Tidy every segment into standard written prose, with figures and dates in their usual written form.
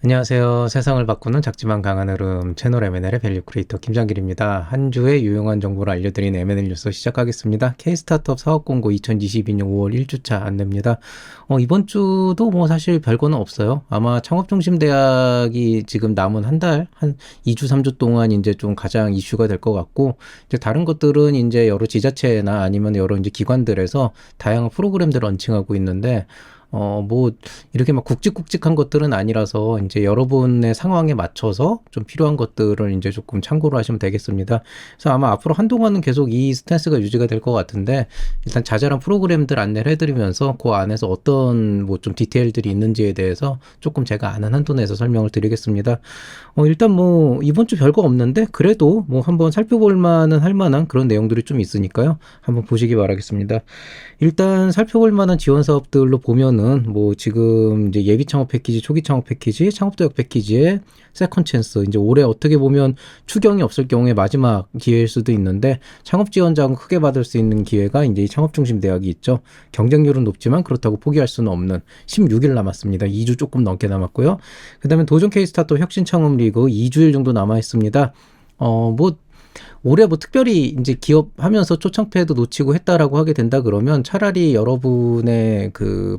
안녕하세요. 세상을 바꾸는 작지만 강한 흐름 채널 M&L의 밸류 크리에이터 김장길입니다. 한 주의 유용한 정보를 알려드리는 M&L 뉴스 시작하겠습니다. K-스타트업 사업 공고 2022년 5월 1주차 안내입니다. 이번 주도 뭐 사실 별거는 없어요. 아마 창업중심대학이 지금 남은 한 2주, 3주 동안 이제 좀 가장 이슈가 될 것 같고, 이제 다른 것들은 이제 여러 지자체나 아니면 여러 이제 기관들에서 다양한 프로그램들을 런칭하고 있는데, 뭐, 이렇게 막 굵직굵직한 것들은 아니라서 이제 여러분의 상황에 맞춰서 좀 필요한 것들을 이제 조금 참고를 하시면 되겠습니다. 그래서 아마 앞으로 한동안은 계속 이 스탠스가 유지가 될 것 같은데, 일단 자잘한 프로그램들 안내를 해드리면서 그 안에서 어떤 뭐 좀 디테일들이 있는지에 대해서 조금 제가 아는 한도 내에서 설명을 드리겠습니다. 일단 뭐 이번 주 별거 없는데 그래도 뭐 한번 살펴볼 만은 할 만한 그런 내용들이 좀 있으니까요. 한번 보시기 바라겠습니다. 일단 살펴볼 만한 지원 사업들로 보면은 뭐 지금 이제 예비 창업 패키지, 초기 창업 패키지, 창업도약 패키지의 세컨 찬스, 이제 올해 어떻게 보면 추경이 없을 경우에 마지막 기회일 수도 있는데 창업 지원 자금 크게 받을 수 있는 기회가 이제 이 창업 중심 대학이 있죠. 경쟁률은 높지만 그렇다고 포기할 수는 없는 16일 남았습니다. 2주 조금 넘게 남았고요. 그다음에 도전 K-스타트업 혁신 창업 리그 2주일 정도 남아 있습니다. 뭐 올해 뭐 특별히 이제 기업하면서 초창패도 놓치고 했다라고 하게 된다 그러면 차라리 여러분의 그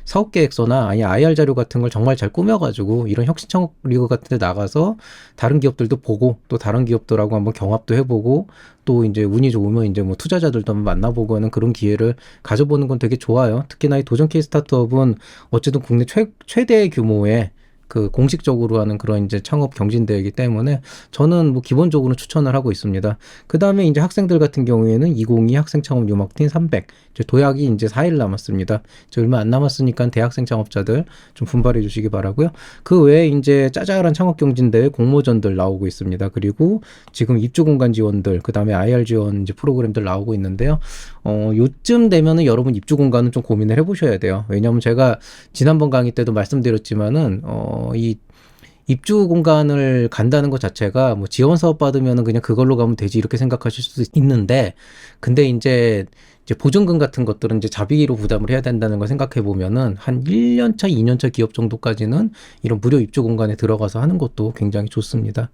사업 계획서나 아니 IR 자료 같은 걸 정말 잘 꾸며가지고 이런 혁신 창업 리그 같은 데 나가서 다른 기업들도 보고 또 다른 기업들하고 한번 경합도 해보고 또 이제 운이 좋으면 이제 뭐 투자자들도 한번 만나보고 하는 그런 기회를 가져보는 건 되게 좋아요. 특히나 이 도전 K 스타트업은 어쨌든 국내 최대 규모의 그 공식적으로 하는 그런 이제 창업 경진대회이기 때문에 저는 뭐 기본적으로 추천을 하고 있습니다. 그 다음에 이제 학생들 같은 경우에는 2022 학생 창업 유막팀 300 이제 도약이 이제 4일 남았습니다. 이제 얼마 안 남았으니까 대학생 창업자들 좀 분발해 주시기 바라고요. 그 외에 이제 짜잘한 창업 경진대회 공모전들 나오고 있습니다. 그리고 지금 입주 공간 지원들, 그 다음에 IR 지원 이제 프로그램들 나오고 있는데요. 요쯤 되면은 여러분 입주 공간은 좀 고민을 해보셔야 돼요. 왜냐하면 제가 지난번 강의 때도 말씀드렸지만은 이 입주 공간을 간다는 것 자체가 뭐 지원 사업 받으면은 그냥 그걸로 가면 되지 이렇게 생각하실 수도 있는데, 근데 이제 보증금 같은 것들은 이제 자비로 부담을 해야 된다는 걸 생각해 보면은 한 1년차, 2년차 기업 정도까지는 이런 무료 입주 공간에 들어가서 하는 것도 굉장히 좋습니다.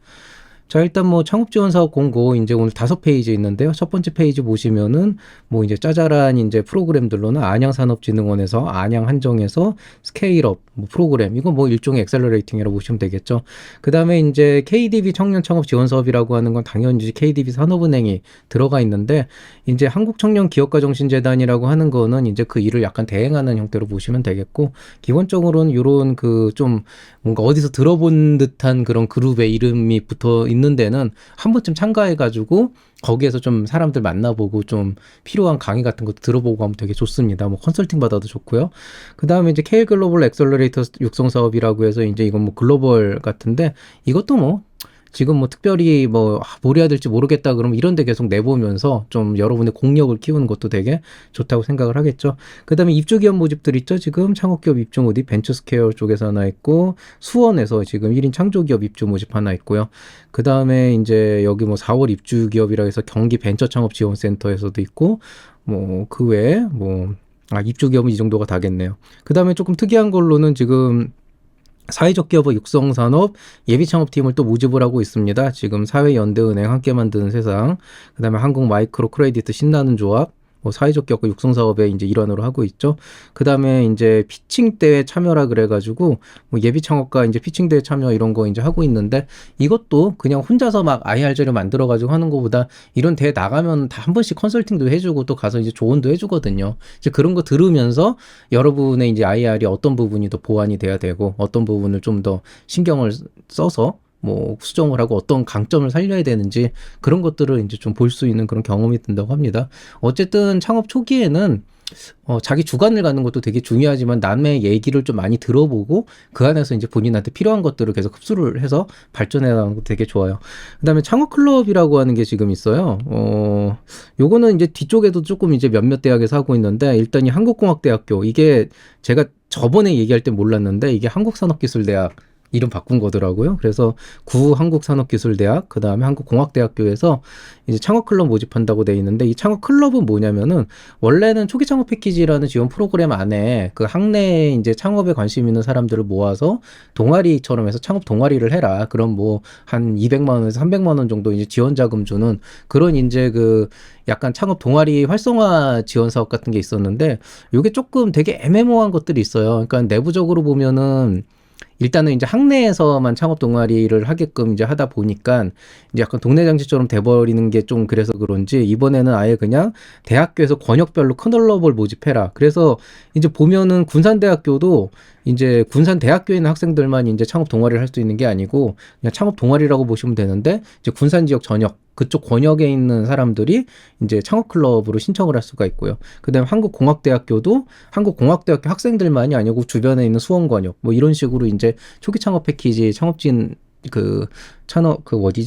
자, 일단 뭐 창업 지원 사업 공고 이제 오늘 5페이지 있는데요. 첫 번째 페이지 보시면은 뭐 이제 짜잘한 이제 프로그램들로는 안양산업진흥원에서 안양 한정에서 스케일업 뭐 프로그램, 이거 뭐 일종의 엑셀러레이팅이라고 보시면 되겠죠. 그다음에 이제 KDB 청년 창업 지원 사업이라고 하는 건 당연히 이제 KDB 산업은행이 들어가 있는데, 이제 한국청년기업가정신재단이라고 하는 거는 이제 그 일을 약간 대행하는 형태로 보시면 되겠고, 기본적으로는 요런 그 좀 뭔가 어디서 들어본 듯한 그런 그룹의 이름이 붙어 있는 데는 한 번쯤 참가해가지고 거기에서 좀 사람들 만나보고 좀 필요한 강의 같은 것도 들어보고 하면 되게 좋습니다. 뭐 컨설팅 받아도 좋고요. 그 다음에 이제 K 글로벌 엑셀러레이터 육성 사업이라고 해서 이제 이건 뭐 글로벌 같은데, 이것도 뭐 지금 뭐 특별히 뭐 뭘 해야 될지 모르겠다 그러면 이런 데 계속 내보면서 좀 여러분의 공력을 키우는 것도 되게 좋다고 생각을 하겠죠. 그 다음에 입주기업 모집들 있죠. 지금 창업기업 입주 모집 벤처스케어 쪽에서 하나 있고, 수원에서 지금 1인 창조기업 입주 모집 하나 있고요. 그 다음에 이제 여기 뭐 4월 입주기업이라 해서 경기 벤처창업지원센터에서도 있고, 뭐 그 외에 뭐 입주기업은 이 정도가 다겠네요. 그 다음에 조금 특이한 걸로는 지금 사회적 기업의 육성산업 예비창업팀을 또 모집을 하고 있습니다. 지금 사회연대은행 함께 만드는 세상, 그 다음에 한국 마이크로 크레디트 신나는 조합, 뭐 사회적 기업과 육성사업의 이제 일환으로 하고 있죠. 그 다음에 이제 피칭 대회 참여라 그래가지고 뭐 예비 창업과 이제 피칭 대회 참여 이런 거 이제 하고 있는데, 이것도 그냥 혼자서 막 IR 자료 만들어가지고 하는 것보다 이런 대회 나가면 다 한 번씩 컨설팅도 해주고 또 가서 이제 조언도 해주거든요. 이제 그런 거 들으면서 여러분의 이제 IR이 어떤 부분이 더 보완이 돼야 되고 어떤 부분을 좀 더 신경을 써서 뭐 수정을 하고 어떤 강점을 살려야 되는지 그런 것들을 이제 좀 볼 수 있는 그런 경험이 든다고 합니다. 어쨌든 창업 초기에는 자기 주관을 갖는 것도 되게 중요하지만 남의 얘기를 좀 많이 들어보고 그 안에서 이제 본인한테 필요한 것들을 계속 흡수를 해서 발전해 나가는 것도 되게 좋아요. 그다음에 창업 클럽이라고 하는 게 지금 있어요. 요거는 이제 뒤쪽에도 조금 이제 몇몇 대학에서 하고 있는데, 일단 이 한국공학대학교, 이게 제가 저번에 얘기할 때 몰랐는데 이게 한국산업기술대학 이름 바꾼 거더라고요. 그래서 구 한국산업기술대학, 그 다음에 한국공학대학교에서 이제 창업클럽 모집한다고 돼 있는데, 이 창업클럽은 뭐냐면은 원래는 초기 창업 패키지라는 지원 프로그램 안에 그 학내에 이제 창업에 관심 있는 사람들을 모아서 동아리처럼 해서 창업 동아리를 해라. 그럼 뭐 한 200만 원에서 300만 원 정도 이제 지원 자금 주는 그런 이제 그 약간 창업 동아리 활성화 지원 사업 같은 게 있었는데, 이게 조금 되게 애매모호한 것들이 있어요. 그러니까 내부적으로 보면은 일단은 이제 학내에서만 창업 동아리를 하게끔 이제 하다 보니까 이제 약간 동네 장치처럼 돼버리는 게 좀 그래서 그런지, 이번에는 아예 그냥 대학교에서 권역별로 클럽을 모집해라. 그래서 이제 보면은 군산대학교도 이제 군산대학교에 있는 학생들만 이제 창업 동아리를 할 수 있는 게 아니고 그냥 창업 동아리라고 보시면 되는데, 이제 군산 지역 전역 그쪽 권역에 있는 사람들이 이제 창업클럽으로 신청을 할 수가 있고요. 그 다음에 한국공학대학교도 한국공학대학교 학생들만이 아니고 주변에 있는 수원권역 뭐 이런 식으로 이제 초기 창업 패키지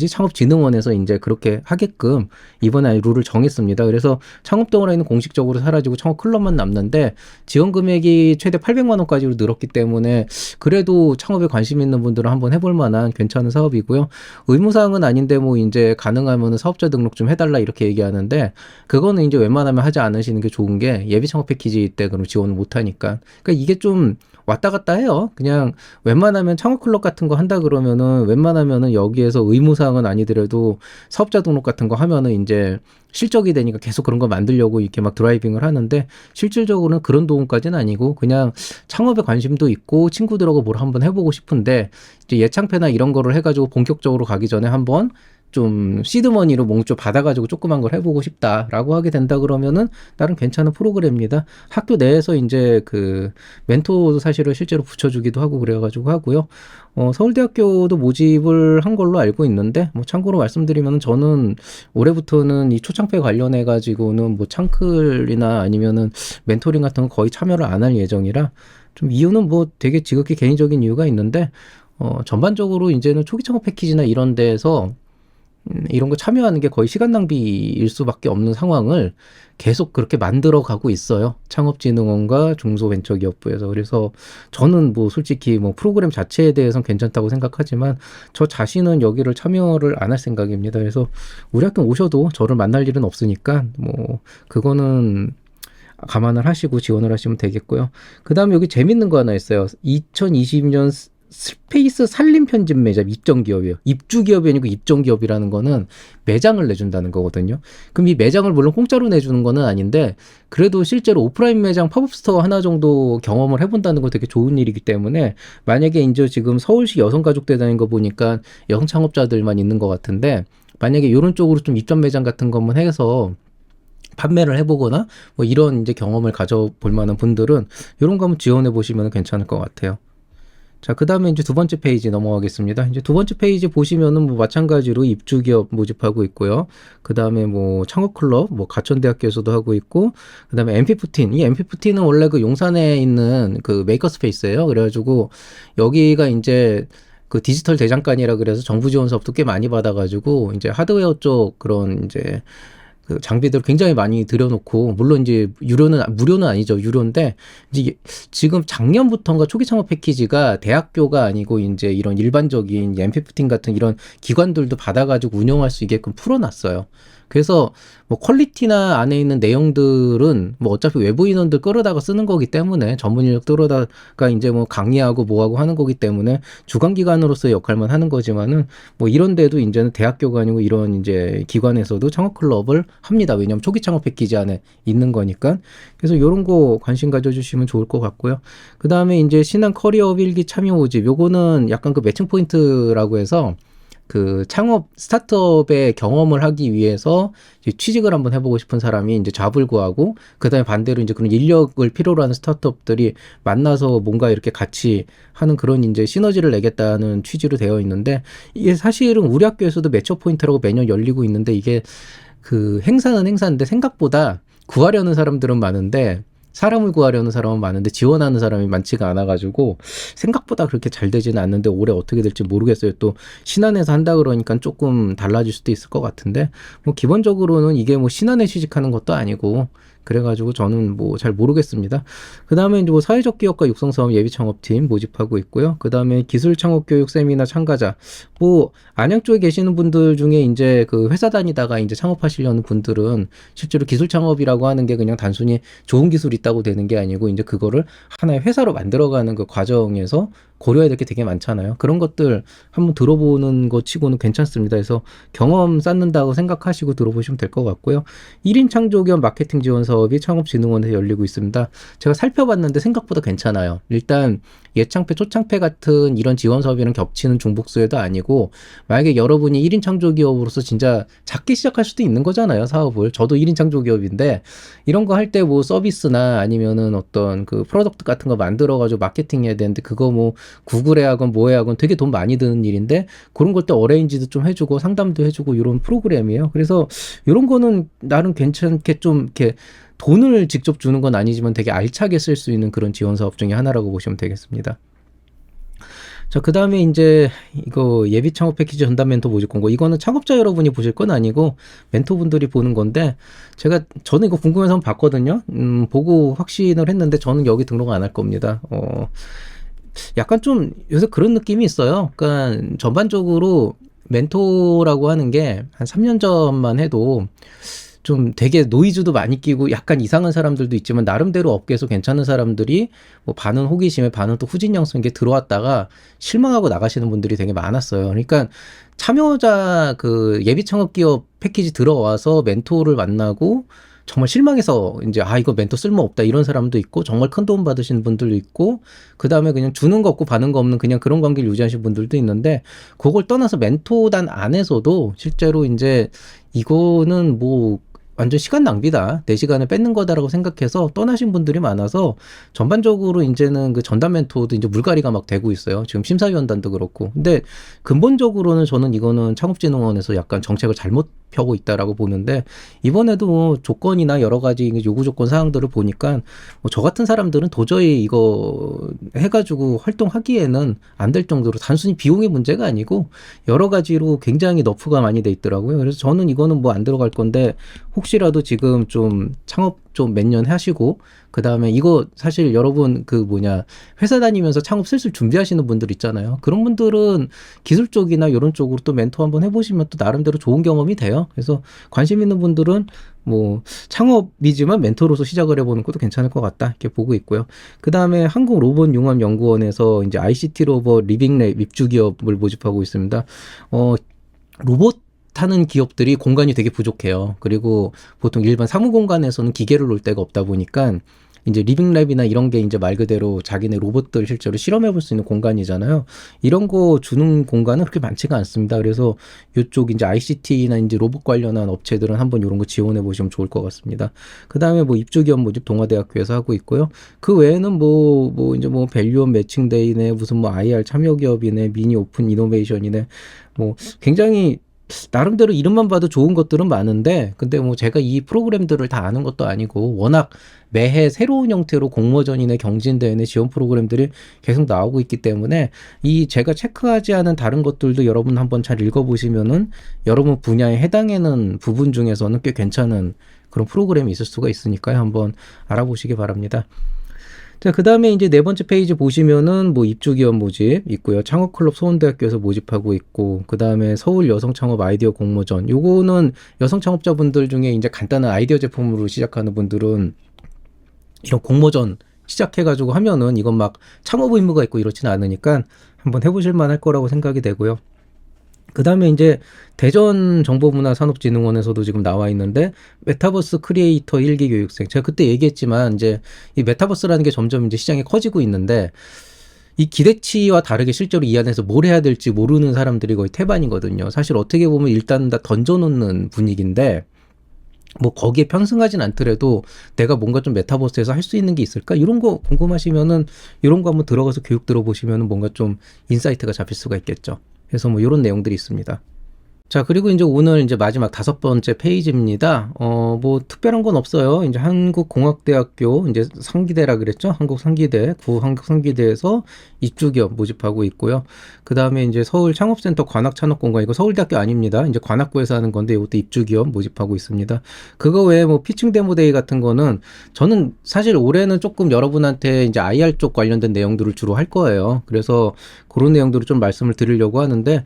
창업진흥원에서 이제 그렇게 하게끔 이번에 룰을 정했습니다. 그래서 창업동아리는 공식적으로 사라지고 창업클럽만 남는데, 지원 금액이 최대 800만 원까지로 늘었기 때문에 그래도 창업에 관심 있는 분들은 한번 해볼 만한 괜찮은 사업이고요. 의무사항은 아닌데 뭐 이제 가능하면 사업자 등록 좀 해달라 이렇게 얘기하는데, 그거는 이제 웬만하면 하지 않으시는 게 좋은 게, 예비 창업 패키지 때 그럼 지원을 못 하니까. 그러니까 이게 좀 왔다 갔다 해요. 그냥 웬만하면 창업클럽 같은 거 한다 그러면은 웬만하면은 여기에서 의무사항은 아니더라도 사업자 등록 같은 거 하면은 이제 실적이 되니까 계속 그런 거 만들려고 이렇게 막 드라이빙을 하는데, 실질적으로는 그런 도움까지는 아니고 그냥 창업에 관심도 있고 친구들하고 뭘 한번 해보고 싶은데, 이제 예창패나 이런 거를 해가지고 본격적으로 가기 전에 한번 좀 시드머니로 뭔가 좀 받아가지고 조그만 걸 해보고 싶다라고 하게 된다 그러면은 나름 괜찮은 프로그램입니다. 학교 내에서 이제 그 멘토도 사실은 실제로 붙여주기도 하고 그래가지고 하고요. 서울대학교도 모집을 한 걸로 알고 있는데, 뭐 참고로 말씀드리면 저는 올해부터는 이 초창패 관련해 가지고는 뭐 창클이나 아니면은 멘토링 같은 거 거의 참여를 안 할 예정이라, 좀 이유는 뭐 되게 지극히 개인적인 이유가 있는데, 전반적으로 이제는 초기 창업 패키지나 이런 데에서 이런 거 참여하는 게 거의 시간 낭비일 수밖에 없는 상황을 계속 그렇게 만들어 가고 있어요. 창업진흥원과 중소벤처기업부에서. 그래서 저는 뭐 솔직히 뭐 프로그램 자체에 대해서는 괜찮다고 생각하지만 저 자신은 여기를 참여를 안 할 생각입니다. 그래서 우리 학교 오셔도 저를 만날 일은 없으니까 뭐 그거는 감안을 하시고 지원을 하시면 되겠고요. 그 다음에 여기 재밌는 거 하나 있어요. 2020년 스페이스 산림 편집 매장 입점 기업이에요. 입주 기업이 아니고 입점 기업이라는 거는 매장을 내준다는 거거든요. 그럼 이 매장을 물론 공짜로 내주는 거는 아닌데, 그래도 실제로 오프라인 매장 팝업 스토어 하나 정도 경험을 해본다는 거 되게 좋은 일이기 때문에, 만약에 이제 지금 서울시 여성가족대다닌 거 보니까 여성 창업자들만 있는 것 같은데, 만약에 이런 쪽으로 좀 입점 매장 같은 것만 해서 판매를 해보거나 뭐 이런 이제 경험을 가져볼 만한 분들은 이런 거 한번 지원해 보시면 괜찮을 것 같아요. 자, 그 다음에 이제 두 번째 페이지 넘어가겠습니다. 이제 두 번째 페이지 보시면은 뭐 마찬가지로 입주기업 모집하고 있고요. 그 다음에 뭐 창업클럽, 뭐 가천대학교에서도 하고 있고, 그 다음에 MP15. 이 MP15는 원래 그 용산에 있는 그 메이커 스페이스예요. 그래가지고 여기가 이제 그 디지털 대장간이라 그래서 정부 지원 사업도 꽤 많이 받아가지고 이제 하드웨어 쪽 그런 이제 그 장비들을 굉장히 많이 들여놓고, 물론 이제 무료는 아니죠. 유료인데, 이제 지금 작년부터인가 초기 창업 패키지가 대학교가 아니고 이제 이런 일반적인 MP15 같은 이런 기관들도 받아가지고 운영할 수 있게끔 풀어놨어요. 그래서 뭐 퀄리티나 안에 있는 내용들은 뭐 어차피 외부 인원들 끌어다가 쓰는 거기 때문에, 전문 인력 끌어다가 이제 뭐 강의하고 뭐하고 하는 거기 때문에 주관기관으로서의 역할만 하는 거지만은, 뭐 이런 데도 이제는 대학교가 아니고 이런 이제 기관에서도 창업클럽을 합니다. 왜냐면 초기 창업 패키지 안에 있는 거니까. 그래서 요런 거 관심 가져주시면 좋을 것 같고요. 그 다음에 이제 신한 커리어업 일기 참여 모집, 요거는 약간 그 매칭 포인트라고 해서 그 창업 스타트업의 경험을 하기 위해서 이제 취직을 한번 해보고 싶은 사람이 이제 잡을 구하고, 그 다음에 반대로 이제 그런 인력을 필요로 하는 스타트업들이 만나서 뭔가 이렇게 같이 하는 그런 이제 시너지를 내겠다는 취지로 되어 있는데, 이게 사실은 우리 학교에서도 매처 포인트라고 매년 열리고 있는데, 이게 그 행사는 행사인데 생각보다 구하려는 사람들은 많은데, 사람을 구하려는 사람은 많은데 지원하는 사람이 많지가 않아가지고 생각보다 그렇게 잘 되지는 않는데, 올해 어떻게 될지 모르겠어요. 또 신안에서 한다 그러니까 조금 달라질 수도 있을 것 같은데, 뭐 기본적으로는 이게 뭐 신안에 취직하는 것도 아니고 그래가지고 저는 뭐 잘 모르겠습니다. 그 다음에 이제 뭐 사회적 기업가 육성 사업 예비 창업팀 모집하고 있고요. 그 다음에 기술 창업 교육 세미나 참가자. 뭐 안양 쪽에 계시는 분들 중에 이제 그 회사 다니다가 이제 창업하시려는 분들은 실제로 기술 창업이라고 하는 게 그냥 단순히 좋은 기술이 있다고 되는 게 아니고 이제 그거를 하나의 회사로 만들어가는 그 과정에서 고려해야 될 게 되게 많잖아요. 그런 것들 한번 들어보는 것 치고는 괜찮습니다. 그래서 경험 쌓는다고 생각하시고 들어보시면 될 것 같고요. 1인 창조 겸 마케팅 지원 사업이 창업진흥원에서 열리고 있습니다. 제가 살펴봤는데 생각보다 괜찮아요. 일단 예창패, 초창패 같은 이런 지원 사업이랑 겹치는 중복수혜도 아니고 만약에 여러분이 1인 창조 기업으로서 진짜 작게 시작할 수도 있는 거잖아요. 사업을. 저도 1인 창조 기업인데 이런 거 할 때 뭐 서비스나 아니면은 어떤 그 프로덕트 같은 거 만들어가지고 마케팅 해야 되는데 그거 뭐 구글에 하건 뭐에 하건 되게 돈 많이 드는 일인데 그런 걸 때 어레인지도 좀 해주고 상담도 해주고 이런 프로그램이에요. 그래서 이런 거는 나름 괜찮게 좀 이렇게 돈을 직접 주는 건 아니지만 되게 알차게 쓸 수 있는 그런 지원 사업 중에 하나라고 보시면 되겠습니다. 자, 그 다음에 이제 이거 예비 창업 패키지 전담 멘토 모집 공고. 이거는 창업자 여러분이 보실 건 아니고 멘토분들이 보는 건데 저는 이거 궁금해서 한번 봤거든요. 보고 확신을 했는데 저는 여기 등록 안 할 겁니다. 약간 좀 요새 그런 느낌이 있어요. 그러니까 전반적으로 멘토라고 하는 게 한 3년 전만 해도 좀 되게 노이즈도 많이 끼고 약간 이상한 사람들도 있지만 나름대로 업계에서 괜찮은 사람들이 뭐 반은 호기심에 반은 또 후진 양성에 들어왔다가 실망하고 나가시는 분들이 되게 많았어요. 그러니까 참여자 그 예비 창업 기업 패키지 들어와서 멘토를 만나고 정말 실망해서 이제 이거 멘토 쓸모없다 이런 사람도 있고 정말 큰 도움 받으시는 분들도 있고 그 다음에 그냥 주는 거 없고 받는 거 없는 그냥 그런 관계를 유지하시는 분들도 있는데 그걸 떠나서 멘토단 안에서도 실제로 이제 이거는 뭐 완전 시간 낭비다. 내 시간을 뺏는 거다라고 생각해서 떠나신 분들이 많아서 전반적으로 이제는 그 전담 멘토도 이제 물갈이가 막 되고 있어요. 지금 심사위원단도 그렇고. 근데 근본적으로는 저는 이거는 창업진흥원에서 약간 정책을 잘못 펴고 있다라고 보는데 이번에도 뭐 조건이나 여러 가지 요구 조건 사항들을 보니까 뭐저 같은 사람들은 도저히 이거 해가지고 활동하기에는 안 될 정도로 단순히 비용의 문제가 아니고 여러 가지로 굉장히 너프가 많이 돼 있더라고요. 그래서 저는 이거는 뭐 안 들어갈 건데 혹시라도 지금 좀 창업 좀 몇 년 하시고 그 다음에 이거 사실 여러분 회사 다니면서 창업 슬슬 준비하시는 분들 있잖아요. 그런 분들은 기술 쪽이나 이런 쪽으로 또 멘토 한번 해보시면 또 나름대로 좋은 경험이 돼요. 그래서 관심 있는 분들은 뭐 창업이지만 멘토로서 시작을 해보는 것도 괜찮을 것 같다 이렇게 보고 있고요. 그 다음에 한국로봇융합연구원에서 이제 ICT 로봇 리빙랩 입주 기업을 모집하고 있습니다. 로봇 타는 기업들이 공간이 되게 부족해요. 그리고 보통 일반 사무 공간에서는 기계를 놓을 데가 없다 보니까 이제 리빙랩이나 이런 게 이제 말 그대로 자기네 로봇들 실제로 실험해 볼 수 있는 공간이잖아요. 이런 거 주는 공간은 그렇게 많지가 않습니다. 그래서 이쪽 이제 ICT나 이제 로봇 관련한 업체들은 한번 이런 거 지원해 보시면 좋을 것 같습니다. 그 다음에 뭐 입주 기업 모집 동아대학교에서 하고 있고요. 그 외에는 이제 밸류업 매칭데이네 무슨 뭐 IR 참여 기업이네 미니 오픈 이노베이션이네 뭐 굉장히 나름대로 이름만 봐도 좋은 것들은 많은데 근데 뭐 제가 이 프로그램들을 다 아는 것도 아니고 워낙 매해 새로운 형태로 공모전이나 경진대회나 지원 프로그램들이 계속 나오고 있기 때문에 이 제가 체크하지 않은 다른 것들도 여러분 한번 잘 읽어보시면은 여러분 분야에 해당하는 부분 중에서는 꽤 괜찮은 그런 프로그램이 있을 수가 있으니까요. 한번 알아보시기 바랍니다. 자, 그 다음에 이제 네 번째 페이지 보시면은 뭐 입주 기업 모집 있고요. 창업클럽 소원대학교에서 모집하고 있고, 그 다음에 서울 여성창업 아이디어 공모전. 요거는 여성 창업자분들 중에 이제 간단한 아이디어 제품으로 시작하는 분들은 이런 공모전 시작해가지고 하면은 이건 막 창업 의무가 있고 이렇지는 않으니까 한번 해보실 만할 거라고 생각이 되고요. 그 다음에 이제 대전정보문화산업진흥원에서도 지금 나와 있는데 메타버스 크리에이터 1기 교육생. 제가 그때 얘기했지만 이제 이 메타버스라는 게 점점 이제 시장이 커지고 있는데 이 기대치와 다르게 실제로 이 안에서 뭘 해야 될지 모르는 사람들이 거의 태반이거든요. 사실 어떻게 보면 일단 다 던져놓는 분위기인데 뭐 거기에 편승하진 않더라도 내가 뭔가 좀 메타버스에서 할 수 있는 게 있을까? 이런 거 궁금하시면은 이런 거 한번 들어가서 교육 들어보시면은 뭔가 좀 인사이트가 잡힐 수가 있겠죠. 그래서 뭐 이런 내용들이 있습니다. 자, 그리고 이제 오늘 이제 마지막 5번째 페이지입니다. 뭐 특별한 건 없어요. 이제 한국공학대학교 이제 상기대라 그랬죠? 한국상기대, 구한국상기대에서 입주기업 모집하고 있고요. 그 다음에 이제 서울창업센터 관악찬업공간, 이거 서울대학교 아닙니다. 이제 관악구에서 하는 건데 이것도 입주기업 모집하고 있습니다. 그거 외에 뭐 피칭 데모데이 같은 거는 저는 사실 올해는 조금 여러분한테 이제 IR 쪽 관련된 내용들을 주로 할 거예요. 그래서 그런 내용들을 좀 말씀을 드리려고 하는데,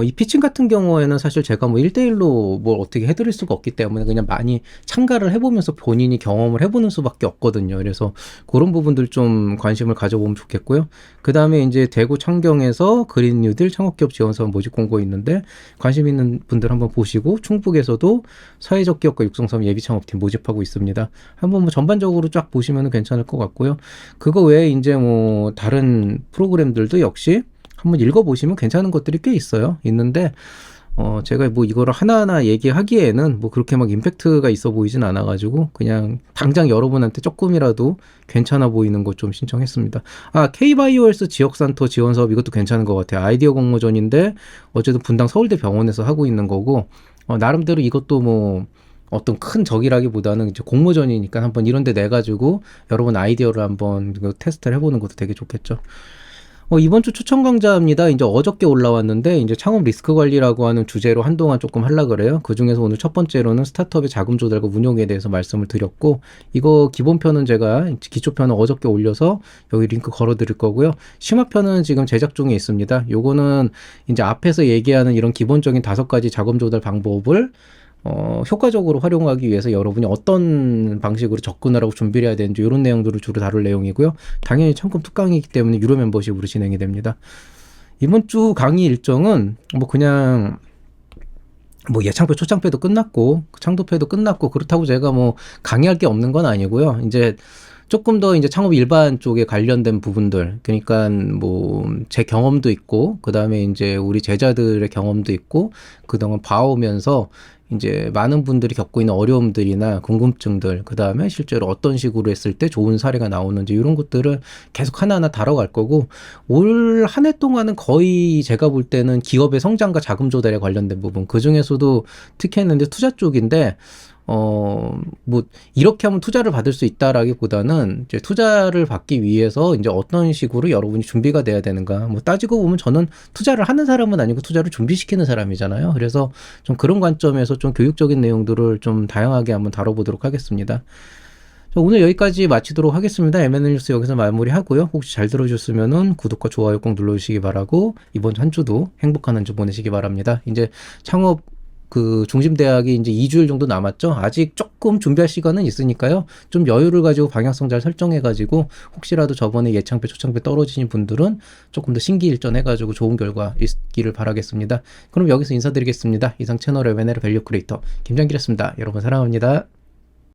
이 피칭 같은 경우에는 사실 제가 뭐 1대1로 뭘 어떻게 해드릴 수가 없기 때문에 그냥 많이 참가를 해보면서 본인이 경험을 해보는 수밖에 없거든요. 그래서 그런 부분들 좀 관심을 가져보면 좋겠고요. 그 다음에 이제 대구 창경에서 그린 뉴딜 창업기업 지원사업 모집 공고 있는데, 관심 있는 분들 한번 보시고, 충북에서도 사회적 기업과 육성사업 예비창업팀 모집하고 있습니다. 한번 뭐 전반적으로 쫙 보시면 괜찮을 것 같고요. 그거 외에 이제 뭐 다른 프로그램들도 역시 한번 읽어보시면 괜찮은 것들이 꽤 있는데, 제가 뭐 이거를 하나하나 얘기하기에는 뭐 그렇게 막 임팩트가 있어 보이진 않아가지고, 그냥 당장 여러분한테 조금이라도 괜찮아 보이는 것 좀 신청했습니다. K바이오헬스 지역산터 지원사업, 이것도 괜찮은 것 같아요. 아이디어 공모전인데, 어쨌든 분당 서울대 병원에서 하고 있는 거고, 나름대로 이것도 뭐, 어떤 큰 적이라기보다는 이제 공모전이니까 한번 이런 데 내가지고 여러분 아이디어를 한번 테스트를 해보는 것도 되게 좋겠죠. 이번 주 추천 강좌입니다. 이제 어저께 올라왔는데, 이제 창업 리스크 관리라고 하는 주제로 한동안 조금 하려고 그래요. 그 중에서 오늘 첫 번째로는 스타트업의 자금 조달과 운용에 대해서 말씀을 드렸고, 이거 기본편은 제가 기초편은 어저께 올려서 여기 링크 걸어 드릴 거고요. 심화편은 지금 제작 중에 있습니다. 요거는 이제 앞에서 얘기하는 이런 기본적인 5가지 자금 조달 방법을 효과적으로 활용하기 위해서 여러분이 어떤 방식으로 접근을 하고 준비를 해야 되는지, 이런 내용들을 주로 다룰 내용이고요. 당연히 참금 특강이기 때문에 유료 멤버십으로 진행이 됩니다. 이번 주 강의 일정은 뭐 그냥 뭐 예창패 초창패도 끝났고 창도패도 끝났고, 그렇다고 제가 뭐 강의할 게 없는 건 아니고요. 이제 조금 더 이제 창업 일반 쪽에 관련된 부분들, 그러니까 뭐 제 경험도 있고, 그 다음에 이제 우리 제자들의 경험도 있고, 그동안 봐오면서 이제 많은 분들이 겪고 있는 어려움들이나 궁금증들, 그 다음에 실제로 어떤 식으로 했을 때 좋은 사례가 나오는지, 이런 것들을 계속 하나하나 다뤄갈 거고, 올 한 해 동안은 거의 제가 볼 때는 기업의 성장과 자금 조달에 관련된 부분, 그 중에서도 특히 했는데 투자 쪽인데, 뭐 이렇게 하면 투자를 받을 수 있다라기보다는 이제 투자를 받기 위해서 이제 어떤 식으로 여러분이 준비가 돼야 되는가, 뭐 따지고 보면 저는 투자를 하는 사람은 아니고 투자를 준비시키는 사람이잖아요. 그래서 좀 그런 관점에서 좀 교육적인 내용들을 좀 다양하게 한번 다뤄보도록 하겠습니다. 오늘 여기까지 마치도록 하겠습니다. M&A 뉴스 여기서 마무리하고요. 혹시 잘 들어주셨으면은 구독과 좋아요 꼭 눌러주시기 바라고, 이번 한 주도 행복한 한 주 보내시기 바랍니다. 이제 창업 중심대학이 이제 2주일 정도 남았죠. 아직 조금 준비할 시간은 있으니까요. 좀 여유를 가지고 방향성 잘 설정해가지고, 혹시라도 저번에 예창패, 초창패 떨어지신 분들은 조금 더 신기일전해가지고 좋은 결과 있기를 바라겠습니다. 그럼 여기서 인사드리겠습니다. 이상 채널 M&A 밸류 크리에이터 김장길이었습니다. 여러분 사랑합니다.